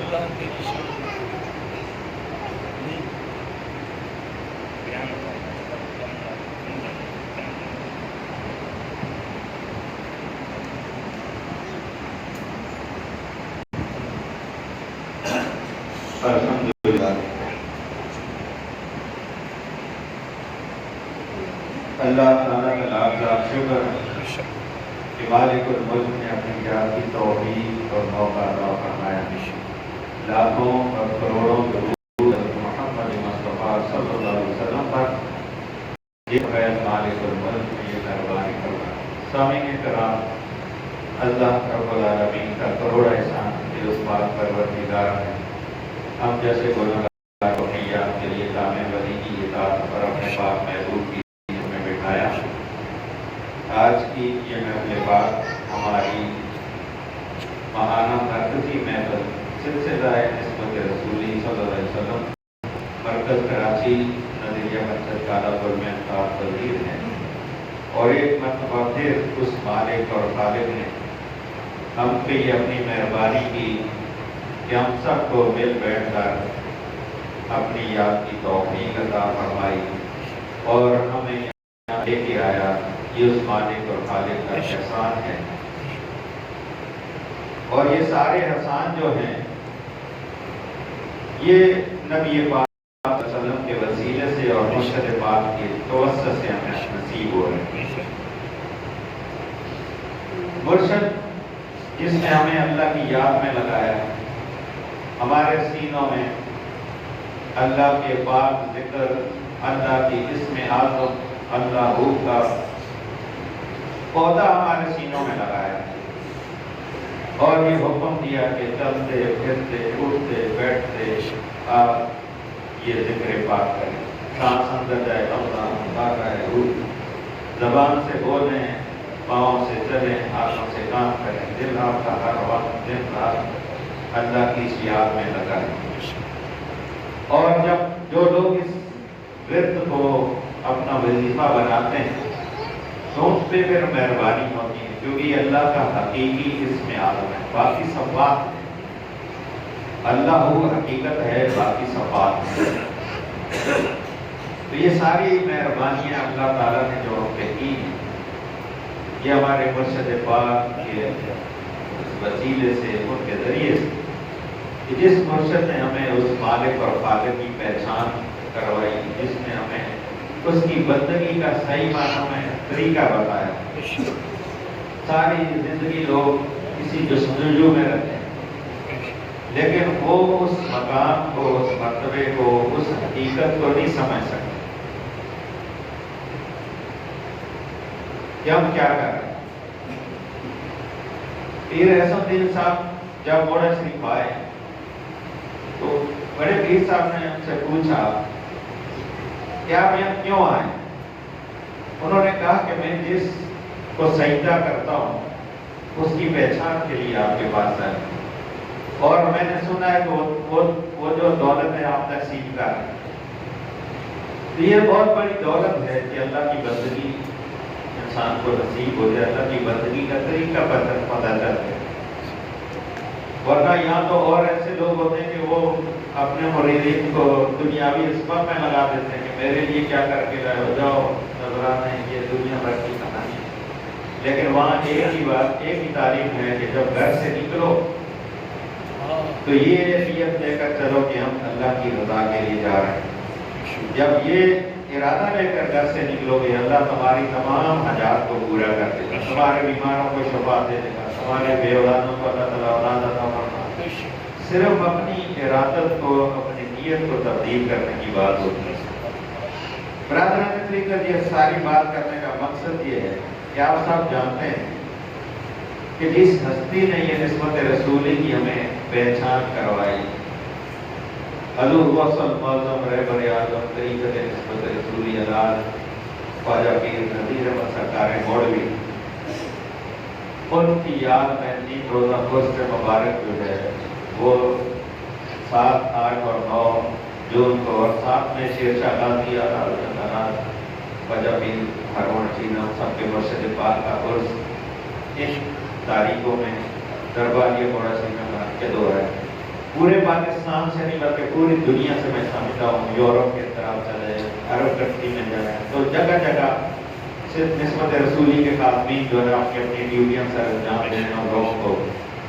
الحمدللہ اللہ تعالیٰ کا لاکھ لاکھ شکر ہے کہ مالک الملک نے اپنی ذات کی توفیق اور موقع عطا فرمایا. لاکھوں اور کروڑوں درود محمد مصطفیٰ صلی اللہ علیہ وسلم پر یہ فیض مالک الملک نے یہ مہربانی فرمایا. سامعین کرام، اللہ رب العالمین کا کروڑ احسان کہ اس بات پروردگار ہے ہم جیسے گناہگار کو نیات کے لیے کام ولی کی اطاعت پر اپنے پاک محبوب کی میں بٹھایا. آج کی یہ محفل پاک ہماری ماہانہ مرکزی محفل سلسلہ نسبت رسولی صلی اللہ علیہ وسلم مرکز کراچی نظریہ مسجد کالا پور میں انتخاب پذیر ہے. اور ایک مرتبہ پھر اس مالک اور خالق نے ہم پہ یہ اپنی مہربانی کی کہ ہم سب کو مل بیٹھ کر اپنی یاد کی توفیق عطا فرمائی اور ہمیں یہاں لے کے آیا. یہ اس مالک اور خالق کا احسان ہے. اور یہ سارے احسان جو ہیں یہ نبی پاک صلی اللہ علیہ وسلم کے وسیلے سے اور مرشد پاک کے توسط سے ہمیں نصیب ہو رہے ہیں. مرشد جس نے ہمیں اللہ کی یاد میں لگایا، ہمارے سینوں میں اللہ کے پاک ذکر، اللہ کی اسم اعظم اللہ کا پودا ہمارے سینوں میں لگایا اور یہ حکم دیا کہ چلتے پھرتے اٹھتے بیٹھتے آپ یہ ذکر پاک کریں. سانس اندر جائے اللہ باقا ہے روح، زبان سے بولیں، پاؤں سے چلیں، ہاتھوں سے کام کریں، دل آپ کا ہر وقت دن رات اللہ کی اس یاد میں لگا ہے. اور جب جو لوگ اس ورد کو اپنا وظیفہ بناتے ہیں تو اس پہ پھر مہربانی ہوتی ہے، کیونکہ یہ اللہ کا حقیقی اسم اعظم ہے. باقی سب بات اللہ وہ حقیقت ہے، باقی سب بات ہے. تو یہ ساری مہربانیاں اللہ تعالیٰ نے جو ہم پہ کی ہیں یہ ہمارے مرشد پاک کے وسیلے سے، ان کے ذریعے سے، کہ جس مرشد نے ہمیں اس مالک اور خالق کی پہچان کروائی، جس نے ہمیں اس کی بندگی کا صحیح معنوں میں طریقہ بتایا. ساری زندگی لوگ کسی جستجو میں رہتے ہیں لیکن وہ اس مقام کو، اس مرتبے کو، اس حقیقت کو نہیں سمجھ سکتے کہ ہم کیا کر رہے ہیں. پیر احسن الدین صاحب جب بوڑھا شریف آئے تو بڑے پیر صاحب نے ان سے پوچھا کہ آپ یہاں کیوں آئے؟ انہوں نے کہا کہ میں جس کو سجدہ کرتا ہوں اس کی پہچان کے لیے آپ کے پاس آئے اور میں نے سنا ہے کہ وہ جو دولت ہے آپ تقسیم کر رہے ہیں. تو یہ بہت بڑی دولت ہے کہ اللہ کی بندگی انسان کو نصیب ہو جائے، اللہ کی بندگی کا طریقہ پتہ چل جائے. ورنہ یہاں تو اور ایسے لوگ ہوتے ہیں کہ وہ اپنے مریدین کو دنیاوی اسباب میں لگا دیتے ہیں کہ میرے لیے کیا کر کے لائے ہو، جاؤ نظرانے، یہ دنیا بھر کی کہانی ہے. لیکن وہاں ایک ہی بات، ایک ہی تعلیم ہے کہ جب گھر سے نکلو تو یہ نیت لے کر چلو کہ ہم اللہ کی رضا کے لیے جا رہے ہیں. جب یہ ارادہ لے کر گھر سے نکلو گے اللہ تمہاری تمام حاجات کو پورا کر دے گا، تمہارے بیماروں کو شفا دے دے گا، تمہارے بے اولادوں کو اللہ تعالیٰ اولاد عطا فرما. صرف اپنی ارادت کو، اپنی نیت کو تبدیل کرنے کی بات ہوتی ہے. برادران طریقت یہ ساری بات کرنے کا مقصد یہ ہے کہ آپ سب جانتے ہیں کہ جس ہستی نے یہ نسبت رسولی کی ہمیں پہچان کروائی، حضور وصل معظم رہبر اعظم طریقت نسبت رسولی علاج خواجہ پیر نذیر احمد سرکار مولوی، ان کی یاد میں 3 روزہ گزشتہ مبارک جو ہے وہ 7، 8 اور 9 جون کو، اور ساتھ میں شیر شاہ غازی خواجہ پیر ہارون رشید سب کے مرشد پاک کا عرس ان تاریخوں میں درباریہ بوڑھا شریف میں منعقد ہو رہا ہے. پورے پاکستان سے نہیں بلکہ پوری دنیا سے میں سمجھتا ہوں، یورپ کے طرف چلے، عرب کنٹری میں جائیں تو جگہ جگہ صرف نسبت رسولی کے خادمین جو ہے اپنی اپنی ڈیوٹیاں سر انجام دے رہے ہیں اور لوگوں کو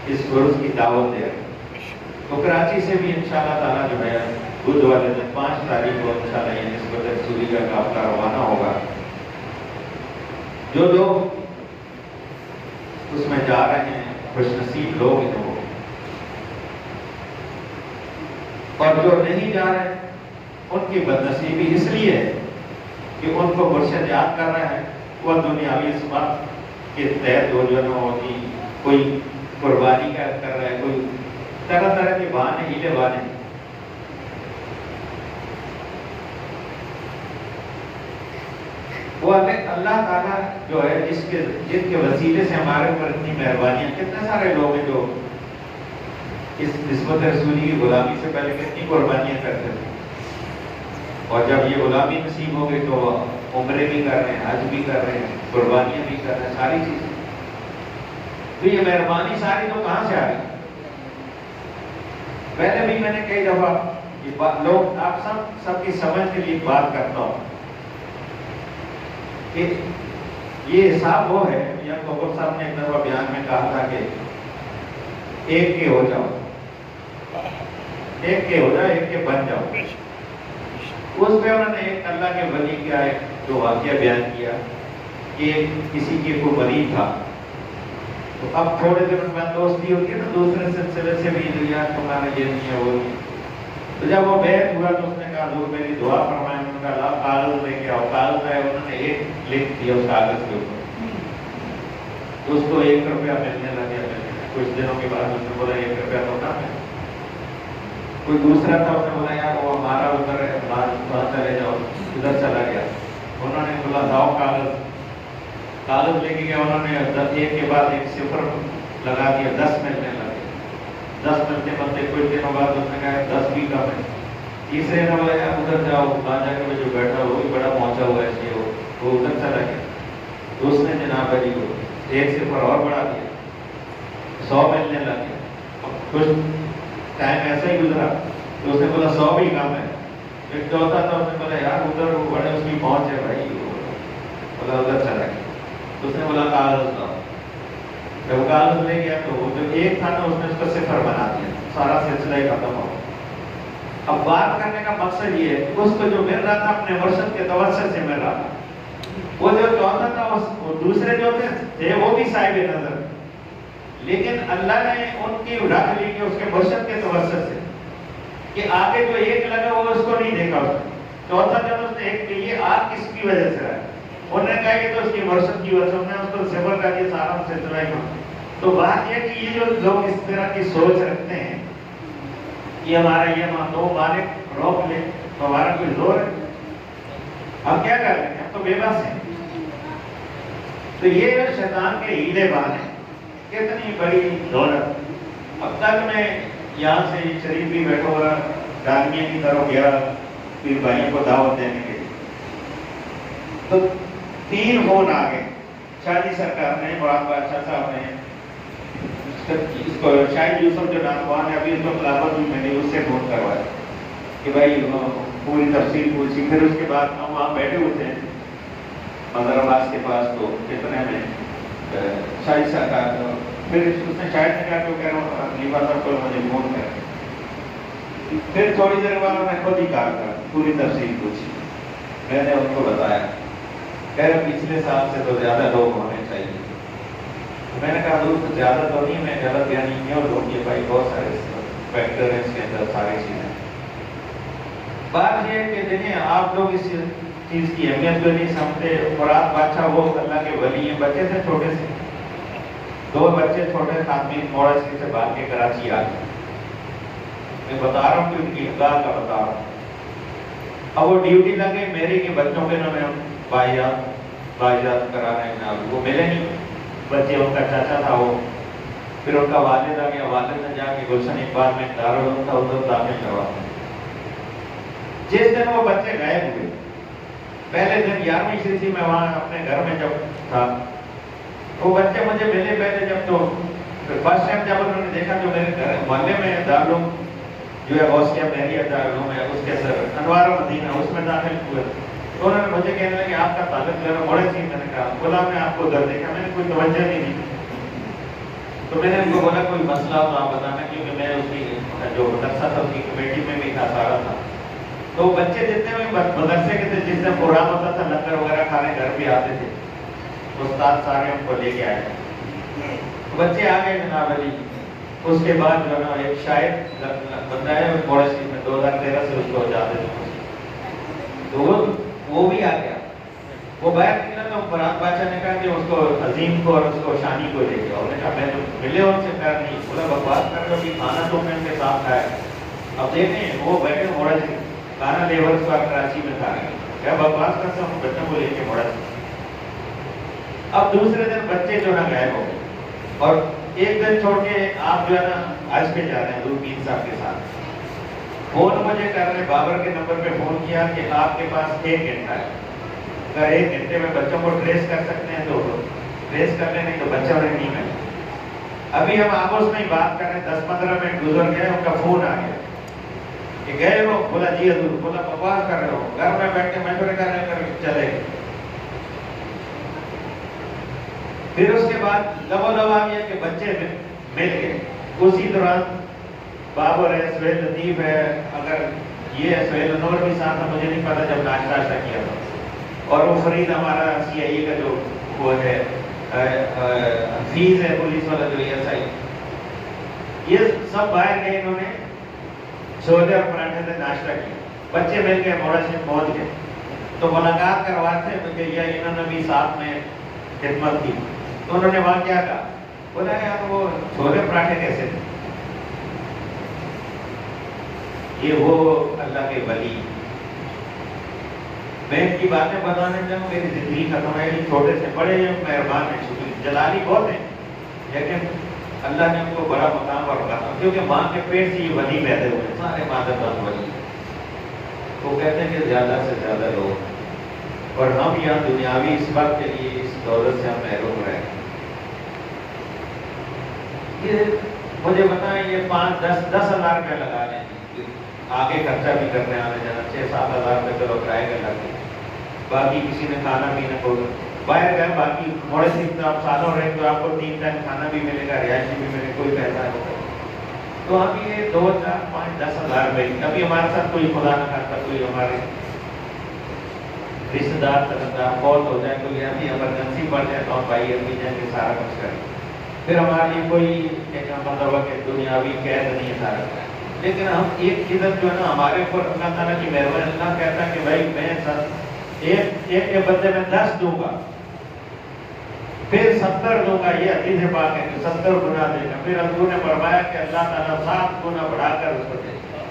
اس عرس کی دعوت دے رہے ہیں۔ تو کراچی سے بھی انشاءاللہ تعالیٰ جو ہے بدھ والے دن 5 تاریخ کو انشاءاللہ یہ نسبت رسولی کا قافلہ روانہ ہوگا۔ جو لوگ اس میں جا رہے ہیں خوش نصیب لوگ ہیں وہ، اور جو نہیں جا رہے ان کی بدنصیبی اس لیے ہے کہ ان کو مرشد یاد کر رہے ہیں، وہ دنیاوی اسباب کے تحت جو ہے ہوگی، کوئی قربانی کا کر رہا ہے، کوئی طرح طرح کے بہانے ہیلے بہانے۔ وہ اللہ تعالیٰ جو ہے جن کے وسیلے سے ہمارے اوپر اتنی مہربانیاں، کتنے سارے لوگ ہیں جو اس نسبت رسولی کی غلامی سے پہلے کتنی قربانیاں کرتے تھے، اور جب یہ غلامی نصیب ہو گئی تو عمرے بھی کر رہے ہیں، حج بھی کر رہے ہیں، قربانیاں بھی کر رہے ہیں، ساری چیزیں۔ تو یہ مہربانی ساری تو کہاں سے آ گئی؟ پہلے بھی میں نے کئی دفعہ یہ لوگ آپ سب کی سمجھ کے لیے بات کرتا ہوں کہ یہ حساب وہ ہے، یا قبر صاحب نے ایک دفعہ بیان میں کہا تھا کہ ایک کے ہو جاؤ، ایک کے ہو جاؤ، ایک کے بن جاؤ۔ اس پہ انہوں نے ایک اللہ کے ولی کا ایک جو واقعہ بیان کیا کہ کسی کے کوئی مریض تھا، تو اب تھوڑے دن میں دوستی ہوتی ہے نا دوسرے سلسلے سے بھی، یار تمہارا یہ نہیں ہے وہ نہیں، تو جب وہ بیعت ہوا تو اس نے کہا حضور میری دعا فرمائیں، انہوں نے کہا کاغذ لے کے آؤ، کاغذ ہے، انہوں نے ایک لکھ دیا اس کاغذ کے اوپر، تو اس کو 1 روپیہ ملنے لگا۔ کچھ دنوں کے بعد اس نے بولا 1 روپیہ تو کم ہے۔ کوئی دوسرا تھا، اس نے بولا یار وہ ہمارا ادھر ہے، وہاں چلے جاؤ، ادھر چلا گیا۔ انہوں نے بولا لاؤ کاغذ لے کے گیا، انہوں نے 1 کے بعد 1 صفر لگا دیا، 10 ملنے لگے۔ 10 ملتے ملتے کچھ دنوں بعد اس نے کہا 10 بھی کم ہے۔ تیسرے نے بولا یار ادھر جاؤ، وہاں جا کے جو بیٹھا وہ بھی بڑا پہنچا ہوا ہے اس لیے وہ ادھر چلا گیا۔ تو اس نے جناب علی کو 1 صفر اور بڑھا دیا، 100 ملنے لگے۔ اب کچھ ٹائم ایسا ہی گزرا تو اس نے بولا 100 بھی کم ہے۔ ایک چوتھا تھا، اس نے بولا یار ادھر وہ بڑے اس کی پہنچ ہے بھائی، بولا ادھر چلا گیا۔ تو اس نے بولا کاغذ لاؤ، جب کاغذ لے گیا تو وہ جو 1 تھا نا اس نے اس کو صفر بنا دیا، سارا سلسلہ ہی ختم ہو۔ اب بات کرنے کا مقصد یہ ہے کہ اس کو جو مل رہا تھا اپنے مرشد کے توسط سے مل رہا تھا، وہ جو چوتھا تھا وہ دوسرے جو تھے وہ بھی صاحب نظر، لیکن اللہ نے ان کی رکھ لی کہ اس کے مرشد کے توسط سے، کہ آگے جو 1 لگا وہ اس کو نہیں دیکھا اس نے۔ چوتھا جب اس نے 1 کے لیے آگ کس کی وجہ سے رہا، انہوں نے کہا کہ تو اس کی مرشد کی وجہ سے، انہوں نے اس کو صفر کر دیا، سارا سلسلہ ہی ختم۔ تو بات یہ کہ یہ جو لوگ اس طرح کی سوچ رکھتے ہیں کہ ہمارا یہ دو مالک روک لے تو ہمارا کوئی زور ہے، ہم کیا کر رہے ہیں، ہم تو بے بس ہیں۔ تو یہ شیطان کے ہیلے بان ہیں، کتنی بڑی دولت۔ اب تک میں یہاں سے شریف بھی بیٹھا ہوا ڈالمیا کی طرف گیا پھر بھائیوں کو دعوت دینے کے لیے، تو 3 فون آ گئے، شاہی سرکار نے، مراد بادشاہ صاحب نے، اس کو شاہد یوسف جو ناموان ہے ابھی اس کو خلافت بھی میں نے اس سے فون کروایا کہ بھائی پوری تفصیل پوچھی۔ پھر اس کے بعد ہم وہاں بیٹھے ہوئے تھے مظہر عباس کے پاس، تو کتنے میں شاہد سرکار، پھر اس نے شاید نے کہا کہ وہ کہہ رہا ہوں خلیفہ صاحب کو مجھے فون کر۔ پھر تھوڑی دیر بعد میں خود ہی کہا تھا پوری تفصیل پوچھی، میں نے ان کو بتایا، کہہ رہے پچھلے سال سے تو زیادہ لوگ ہونے چاہیے۔ میں نے کہا دوست زیادہ تو نہیں، میں غلط بیانی کیوں لوگ، یہ بھائی بہت سارے فیکٹر ہیں اس کے اندر، ساری چیزیں۔ بات یہ ہے کہ دیکھیں آپ لوگ اس چیز کی اہمیت کو نہیں سمجھتے۔ مراد بادشاہ وہ اللہ کے ولی ہیں، بچے تھے چھوٹے سے، 2 بچے چھوٹے خاتمین موڑا سے بھاگ کے کراچی آ گئے۔ میں بتا رہا ہوں کہ ان کی امداد کا بتا رہا ہوں۔ اب وہ ڈیوٹی لگے میری کہ بچوں کے انہوں نے باجات کرانے میں، وہ ملے نہیں بچے، ان کا چاچا تھا وہ، پھر ان کا والد آ گیا، والد نے جا کے گلشن اقبال میں دارالعلوم تھا ادھر داخل کروا۔ جس دن وہ بچے غائب ہوئے، پہلے دن 11ویں شریفی میں وہاں اپنے گھر میں جب تھا، وہ بچے مجھے ملے پہلے جب، تو فرسٹ ٹائم جب انہوں نے دیکھا جو میرے گھر محلے میں دارالعلوم جو ہے غوثیہ بحریہ دارالعلوم ہے اس کے سر انوار مدینہ اس میں داخل ہوئے. تو انہوں نے مجھے کہنا کہ آپ کا تعلق جو ہے بڑے سی. میں نے کہا بولا میں آپ کو ادھر دیکھا, میں نے کوئی توجہ نہیں دی. تو میں نے ان کو بولا کوئی مسئلہ ہو تو آپ بتانا, کیونکہ میں اس کی جو مدرسہ تھا اس کی کمیٹی میں بھی تھا سارا تھا. تو بچے جتنے بھی مدرسے کے تھے, جس دن پروگرام ہوتا تھا لنگر وغیرہ کھانے گھر بھی آتے تھے, استاد سارے ہم کو لے کے آئے. بچے آ گئے جناب علی. اس کے بعد جو ہے نا ایک شاید بندہ ہے بڑے سی میں 2013 سے اس کو جاتے تھے, تو وہ بھی آ گیا. وہ باہر نکلا تو فرحان بادشاہ نے کہا کہ اس کو عظیم کو اور اس کو شانی کو لے کے. اور نے کہا میں تو ملے ان سے کہا نہیں. بولا بکواس کر رہے ہو کہ کھانا تو میں ان کے ساتھ کھایا. اب دیکھیں وہ بیٹھے موڑا سے کھانا لیبر اس بار کراچی میں کھا رہے ہیں, کیا بکواس کرتا ہوں بچوں کو لے کے موڑا سے. اب دوسرے دن بچے جو نا غائب ہو گئے, اور ایک دن چھوڑ کے آپ جو ہے نا آج پہ جا رہے ہیں دوربین صاحب کے ساتھ. فون مجھے کر رہے, بابر کے نمبر پہ فون کیا کہ آپ کے پاس 1 گھنٹہ ہے, اگر 1 گھنٹے میں بچوں کو ٹریس کر سکتے ہیں تو ٹریس کر لیں, نہیں تو بچہ انہیں نہیں ملے. ابھی ہم آپس میں ہی بات کر رہے ہیں, 10-15 منٹ گزر گئے, ان کا فون آ گیا کہ گئے ہو. بولا جی حضور. بولا بکواس کر رہے ہو, گھر میں بیٹھ کے مشورے کر رہے کر چلے. پھر اس کے بعد لبو لب آ گیا کہ بچے مل گئے. اسی دوران بابر ہے, سہیل لطیف ہے, اگر یہ ہے سہیل انور بھی ساتھ تھا, مجھے نہیں پتا جب ناشتہ کیا تھا. اور وہ فرید ہمارا CIA کا جو وہ ہے حفیظ ہے پولیس والا جو SI, یہ سب باہر گئے. انہوں نے چھولے اور پراٹھے سے ناشتہ کیا. بچے مل گئے, موڑا سے پہنچ گئے تو ملاقات کرواتے کہ یہ انہوں نے بھی ساتھ میں خدمت کی. تو انہوں نے وہاں کیا کہا, بولا یار وہ چھولے پراٹھے کیسے تھے. یہ وہ اللہ کے ولی. میں ان کی باتیں بتانے چاہوں, میری زندگی ختم ہے. چھوٹے سے بڑے مہربان ہیں, شکریہ, جلالی بہت ہیں, لیکن اللہ نے ان کو بڑا مقام اور رکھا, کیونکہ ماں کے پیٹ سے یہ ولی پیدا ہوئے ہیں, سارے مادر ولی. وہ کہتے ہیں کہ زیادہ سے زیادہ لوگ, اور ہم یہاں دنیاوی اس وقت کے لیے اس دولت سے ہم محروم رہے. یہ مجھے بتائیں, یہ 5-10 ہزار روپے لگا لیں, آگے خرچہ بھی کرنے آنے جانا, 6-7 ہزار روپے چلو کرائے گا لگ گئے. باقی کسی نے کھانا پینا کو باہر گئے, باقی موڑے سے آپ سالوں رہے تو آپ کو 3 ٹائم کھانا بھی ملے گا, رہائشی بھی ملے, کوئی پیسہ ہوگا. تو ہم یہ 2, 4, 5, 10 ہزار روپے. ابھی ہمارے ساتھ کوئی خدا نہ کرتا کوئی ہمارے رشتے دار طرفدار فوت ہو جائے, کوئی ایسی ایمرجنسی پڑ جائے تو ہم بھائی اپنی جائیں گے سارا کچھ کریں. پھر ہمارے لیے کوئی مطلب ہے کہ دنیاوی قید نہیں ہے سارا. لیکن ہم ایک چیز جو ہے نا ہمارے اوپر اللہ تعالیٰ کی مہربانی, اللہ کہتا ہے کہ بھائی میں ایک کے بدلے میں 10 دوں گا, پھر 70 دوں گا. یہ حدیث پاک ہے کہ 70 گنا دے گا. پھر حضور نے فرمایا کہ اللہ تعالیٰ 7 گنا بڑھا کر اس کو دے گا.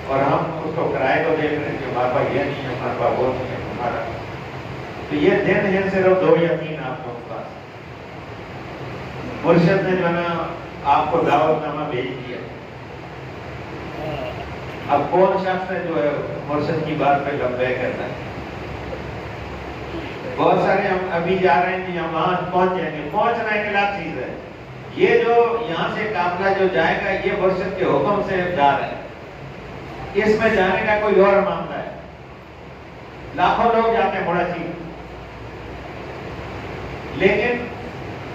اور ہم اس کو کرائے کو دیکھ رہے ہیں کہ ہمارے پاس یہ نہیں ہے, ہمارے پاس وہ نہیں ہے ہمارا. تو یہ دن ہے صرف 2 یا 3 آپ کو پاس. مرشد نے جو ہے نا آپ کو دعوت نامہ بھیج دیا. اب کون شخص ہے جو ہے مرشد کی بات پہ لبیک کرتا ہے. بہت سارے ہم ابھی جا رہے ہیں, ہم وہاں پہنچ جائیں گے. پہنچنا ایک الگ چیز ہے. یہ جو یہاں سے قافلہ جو جائے گا یہ مرشد کے حکم سے جا رہے ہیں, اس میں جانے کا کوئی اور معاملہ ہے. لاکھوں لوگ جاتے ہیں بڑا چیز, لیکن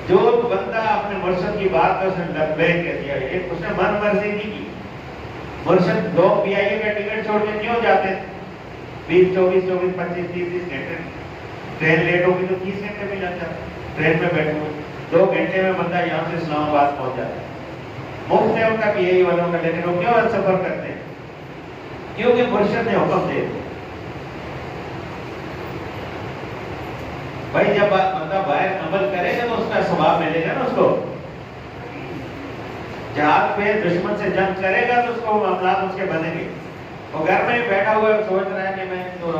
جو بندہ اپنے مرشد کی بات کا اس نے لبیک کہہ دیا, اس نے من مرضی نہیں کی. مرشد لوگ PIA کا ٹکٹ چھوڑ کے کیوں جاتے ہیں 20, 24, 25, 30 گھنٹے. ٹرین لیٹ ہوگی تو 30 گھنٹے میں لگ جاتا ہے. ٹرین میں بیٹھے ہوئے 2 گھنٹے میں بندہ یہاں سے اسلام آباد پہنچ جاتا ہے. مفت ہے ان کا PIA والوں کا, لیکن وہ کیوں سفر کرتے ہیں؟ کیونکہ مرشد نے حکم دے دیا. بھائی جب بندہ باہر عمل کرے گا تو اس کا ثواب ملے گا نا اس کو. جہاد پہ دشمن سے جنگ کرے گا تو اس کو معاملات اس کے بنیں گے. وہ گھر میں بیٹھا ہوا ہے سوچ رہا ہے کہ میں تو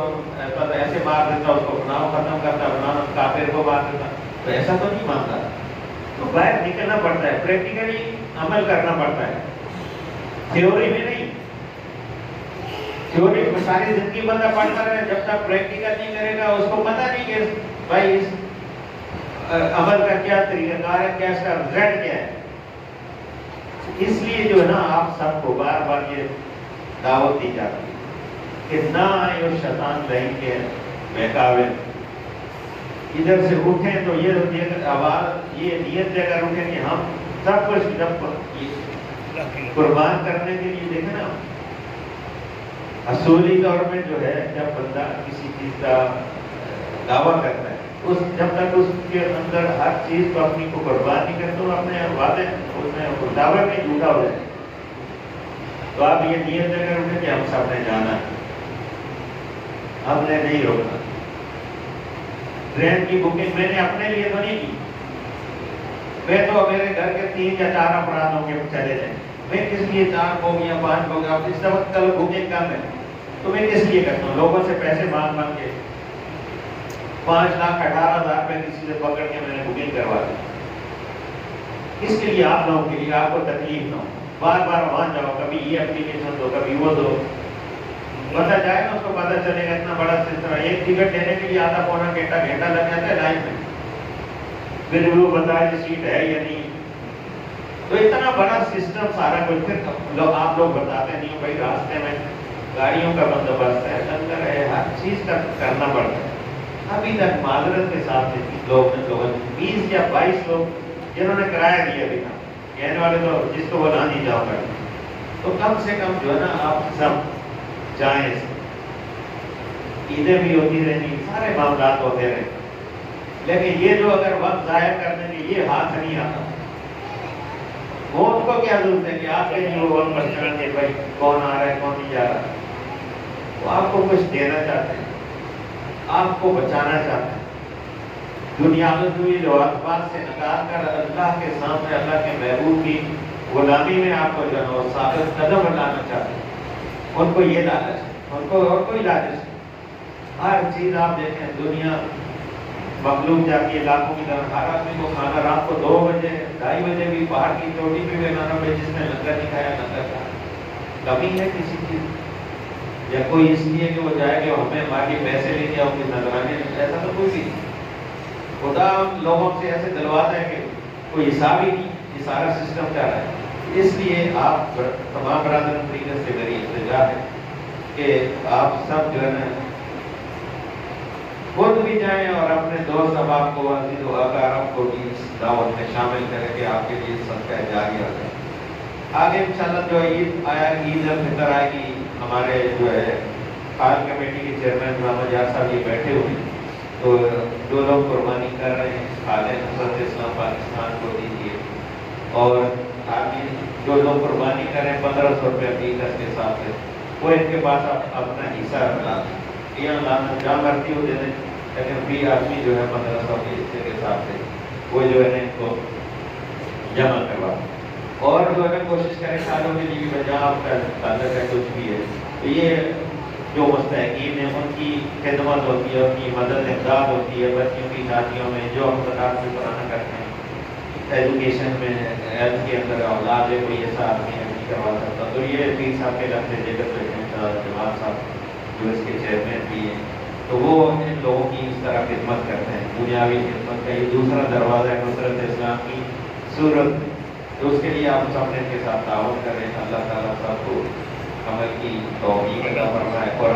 ایسے مار دیتا, اس کو گناہ ختم کرتا, گناہ کافر کو مار دیتا, تو ایسا تو نہیں مانتا. تو باہر نکلنا پڑتا ہے, پریکٹیکلی عمل کرنا پڑتا ہے, تھیوری میں نہیں. تھیوری میں ساری زندگی بندہ پڑھتا رہے, جب تک پریکٹیکل نہیں کرے گا اس کو پتہ نہیں کہ بھائی اس عمل کا کیا طریقہ کار ہے, کیا اس کا رزلٹ کیا ہے. اس لیے جو ہے نا آپ سب کو بار بار یہ دعوت دی جاتی ہے کہ نہ آئے اور شیطان لائن کے بہکاوے ادھر سے اٹھیں تو یہ آواز یہ نیت لے کر اٹھیں کہ ہم سب کچھ جب قربان کرنے کے لیے دیکھیں نا اصولی طور میں جو ہے جب بندہ کسی چیز کا دعویٰ کرتا ہے جب تک اس کے اندر ہر چیز کو اپنی کو قربان نہیں کرتے تو اپنے وعدے اس میں دعوے میں جھوٹا ہو جائے. تو آپ یہ نیت لے کر اٹھیں کہ ہم سب نے جانا ہے, ہم نے نہیں روکنا. ٹرین کی بکنگ میں نے اپنے لیے تو نہیں کی, میں تو میرے گھر کے 3 یا 4 افراد ہوں گے چلے جائیں, میں کس لیے 4 بوگیاں 5 بوگیاں اس وقت کل بکنگ کم ہے تو میں کس لیے کرتا ہوں لوگوں سے پیسے مانگ کے 5,18,000 روپے کسی سے پکڑ کے میں نے بکنگ کروا دی. اس کے لیے آپ لوگوں کے لیے آپ کو تکلیف نہ ہو, بار بار وہاں جاؤ, کبھی یہ اپلیکیشن دو کبھی وہ دو, پتہ جائے نا اس کو پتہ چلے گا اتنا بڑا سلسلہ. ایک ٹکٹ لینے کے لیے آدھا پونا گھنٹہ لگ جاتا ہے لائن میں, پھر وہ بتائے کہ سیٹ ہے یا نہیں. تو اتنا بڑا سسٹم سارا کچھ پھر آپ لوگ بتاتے نہیں بھائی راستے میں گاڑیوں کا بندوبست ہے, لنگر ہے, ہر چیز کا کرنا پڑتا ہے. ابھی تک معذرت کے ساتھ لوگ نے 20 یا 22 لوگ جنہوں نے کرایہ دیا بھی تھا, کہنے والے تو جس کو بنا نہیں جاؤ کر, تو کم سے کم جو ہے نا آپ سب جائیں. عیدیں بھی ہوتی رہی, سارے معاملات ہوتے رہے, لیکن یہ جو اگر وقت ضائع کرنے کے یہ ہاتھ نہیں آتا. موت کو کیا ضرورت ہے کہ آپ کے لیے وہ وقت بچنا کہ بھائی کون آ رہا ہے کون نہیں جا رہا. وہ آپ کو کچھ دینا چاہتے ہیں, آپ کو بچانا چاہتے ہیں. دنیا میں جو بات سے نکال کر اللہ کے سامنے اللہ کے محبوب کی غلامی میں آپ کو جو ہے وہ ثابت قدم لانا چاہتے ہیں. ان کو یہ لالچ ہے, ان کو اور کوئی لالچ ہے. ہر چیز آپ دیکھیں دنیا مخلوق جاتی ہے لاکھوں کی طرح. ہر آدمی کو کھانا رات کو 2 بجے 2:30 بجے بھی پہاڑ کی چوٹی پہ بھی لانا پڑے, جس نے لنگر نہیں کھایا لنگر کھایا. کمی ہے کسی چیز یا کوئی اس لیے کہ وہ جائے کہ ہمیں باقی پیسے لے کے اپنی نگرانی, ایسا تو کوئی نہیں. خدا لوگوں سے ایسے دلواتا ہے کہ کوئی حساب ہی نہیں, یہ سارا سسٹم چل رہا ہے. اس لیے آپ تمام برادر فریقت سے میری التجا ہے کہ آپ سب جو ہے نا خود بھی جائیں اور اپنے دوست احباب کو عزیز و اقارب کو بھی اس دعوت میں شامل کریں کہ آپ کے لیے صدقہ جاریہ ہو جائے. آگے انشاءاللہ جو عید آیا, عید الفطر آئے گی, ہمارے جو ہے حال کمیٹی کے چیئرمین محمد یار صاحب یہ بیٹھے ہوئے ہیں, تو جو لوگ قربانی کر رہے ہیں خالد نصرت اسلام پاکستان کو دیجیے, اور آگے جو لوگ قربانی کر رہے ہیں 1500 روپے عقیدت کے حساب سے وہ ان کے پاس اپنا حصہ لا دیں, یہاں لانا جہاں مرضی ہو دے دیں, لیکن بھی آدمی جو ہے 1500 کے حصے کے حساب سے وہ جو ہے ان کو جمع کروا. اور جو ہے کوشش کریں سالوں کے لیے جہاں آپ کا تعلق ہے کچھ بھی ہے تو یہ جو مستحقین ہیں ان کی خدمت ہوتی ہے, ان کی مدد امداد ہوتی ہے, بچیوں کی شادیوں میں جو ہم مدد سے پرانا کرتے ہیں, ایجوکیشن میں, ہیلتھ کے اندر اولاد ہے کوئی ایسا آدمی نہیں کروا سکتا. تو یہ پیر صاحب کے لفظ جگت جماعت صاحب جو اس کے چیئرمین بھی ہیں, تو وہ ان لوگوں کی اس طرح خدمت کرتے ہیں. دنیاوی خدمت کا یہ دوسرا دروازہ ہے نصرت اسلام کی صورت. تو اس کے لیے آپ سب نے ان کے ساتھ تعاون کریں. اللہ تعالیٰ سب کو عمل کی توفیق عطا فرمائے. اور